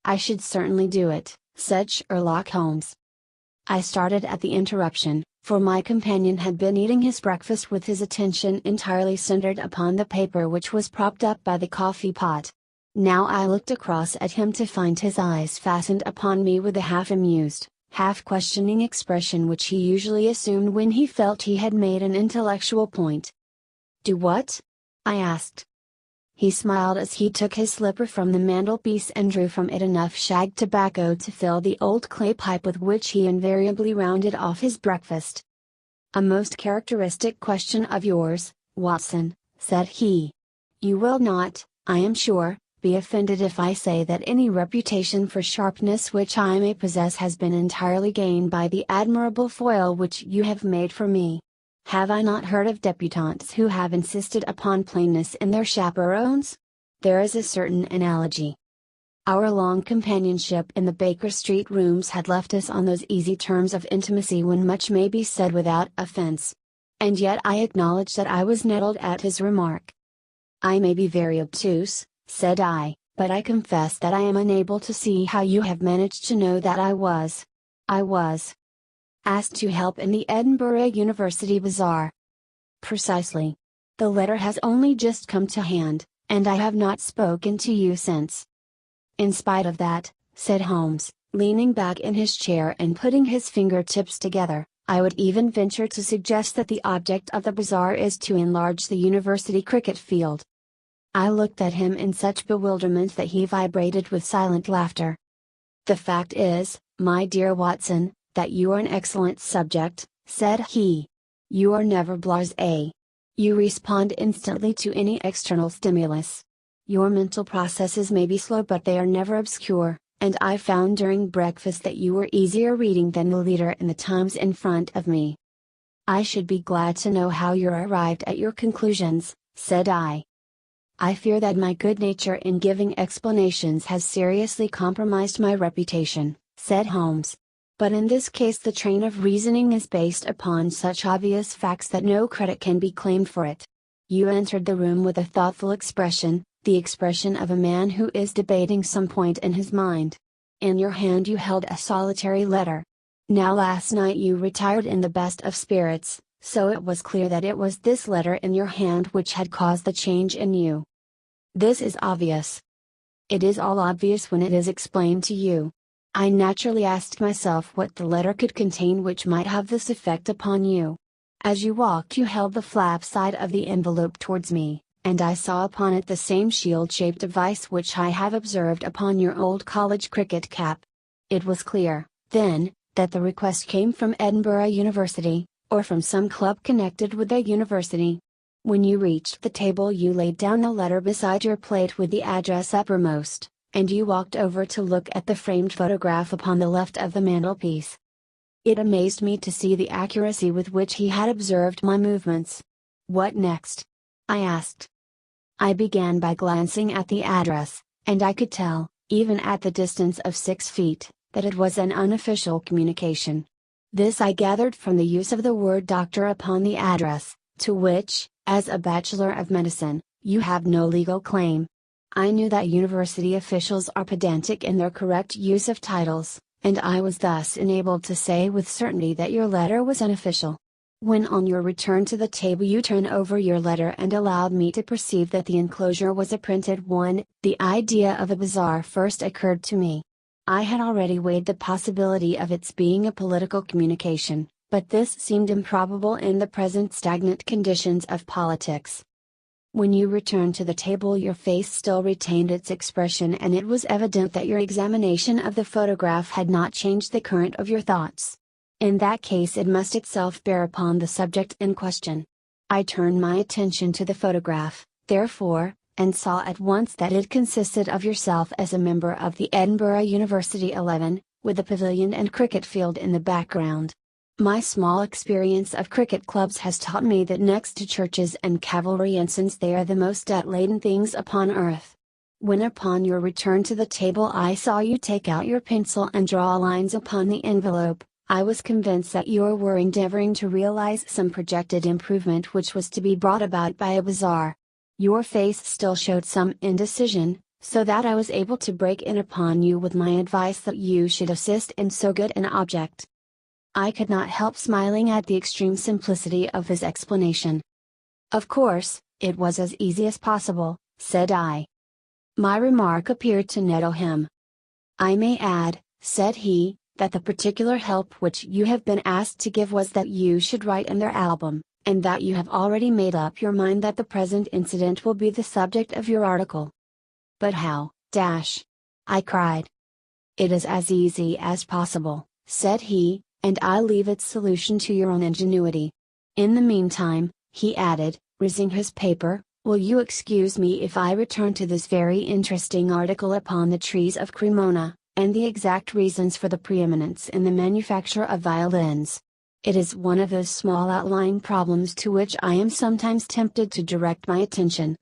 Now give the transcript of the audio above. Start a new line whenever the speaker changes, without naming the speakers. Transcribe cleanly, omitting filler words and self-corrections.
"I should certainly do it," said Sherlock Holmes. I started at the interruption, for my companion had been eating his breakfast with his attention entirely centered upon the paper which was propped up by the coffee pot. Now I looked across at him to find his eyes fastened upon me with a half-amused, half-questioning expression which he usually assumed when he felt he had made an intellectual point. "Do what?" I asked. He smiled as he took his slipper from the mantelpiece and drew from it enough shag tobacco to fill the old clay pipe with which he invariably rounded off his breakfast. "A most characteristic question of yours, Watson," said he. "You will not, I am sure, be offended if I say that any reputation for sharpness which I may possess has been entirely gained by the admirable foil which you have made for me. Have I not heard of debutantes who have insisted upon plainness in their chaperones? There is a certain analogy. Our long companionship in the Baker Street rooms had left us on those easy terms of intimacy when much may be said without offense. And yet I acknowledge that I was nettled at his remark. "I may be very obtuse," said I, "but I confess that I am unable to see how you have managed to know that I was asked to help in the Edinburgh University Bazaar." "Precisely. The letter has only just come to hand, and I have not spoken to you since." "In spite of that," said Holmes, leaning back in his chair and putting his fingertips together, "I would even venture to suggest that the object of the bazaar is to enlarge the university cricket field." I looked at him in such bewilderment that he vibrated with silent laughter. "The fact is, my dear Watson, that you are an excellent subject," said he. "You are never blasé. You respond instantly to any external stimulus. Your mental processes may be slow but they are never obscure, and I found during breakfast that you were easier reading than the leader in the Times in front of me." "I should be glad to know how you arrived at your conclusions," said I. "I fear that my good nature in giving explanations has seriously compromised my reputation," said Holmes. "But in this case the train of reasoning is based upon such obvious facts that no credit can be claimed for it. You entered the room with a thoughtful expression, the expression of a man who is debating some point in his mind. In your hand you held a solitary letter. Now last night you retired in the best of spirits, so it was clear that it was this letter in your hand which had caused the change in you. This is obvious. It is all obvious when it is explained to you. I naturally asked myself what the letter could contain which might have this effect upon you. As you walked you held the flap side of the envelope towards me, and I saw upon it the same shield-shaped device which I have observed upon your old college cricket cap. It was clear, then, that the request came from Edinburgh University, or from some club connected with the university. When you reached the table you laid down the letter beside your plate with the address uppermost, and you walked over to look at the framed photograph upon the left of the mantelpiece. It amazed me to see the accuracy with which he had observed my movements. "What next?" I asked. "I began by glancing at the address, and I could tell, even at the distance of 6 feet, that it was an unofficial communication. This I gathered from the use of the word doctor upon the address, to which, as a bachelor of medicine, you have no legal claim. I knew that university officials are pedantic in their correct use of titles, and I was thus enabled to say with certainty that your letter was unofficial. When on your return to the table you turned over your letter and allowed me to perceive that the enclosure was a printed one, the idea of a bazaar first occurred to me. I had already weighed the possibility of its being a political communication, but this seemed improbable in the present stagnant conditions of politics. When you returned to the table your face still retained its expression and it was evident that your examination of the photograph had not changed the current of your thoughts. In that case it must itself bear upon the subject in question. I turned my attention to the photograph, therefore, and saw at once that it consisted of yourself as a member of the Edinburgh University 11, with the pavilion and cricket field in the background. My small experience of cricket clubs has taught me that next to churches and cavalry ensigns they are the most debt-laden things upon earth. When upon your return to the table I saw you take out your pencil and draw lines upon the envelope, I was convinced that you were endeavoring to realize some projected improvement which was to be brought about by a bazaar. Your face still showed some indecision, so that I was able to break in upon you with my advice that you should assist in so good an object. I could not help smiling at the extreme simplicity of his explanation. Of course, it was as easy as possible, said I. My remark appeared to nettle him. I may add, said he, that the particular help which you have been asked to give was that you should write in their album, and that you have already made up your mind that the present incident will be the subject of your article. But how, I cried. It is as easy as possible, said he, and I leave its solution to your own ingenuity. In the meantime, he added, raising his paper, will you excuse me if I return to this very interesting article upon the trees of Cremona, and the exact reasons for the preeminence in the manufacture of violins? It is one of those small outlying problems to which I am sometimes tempted to direct my attention,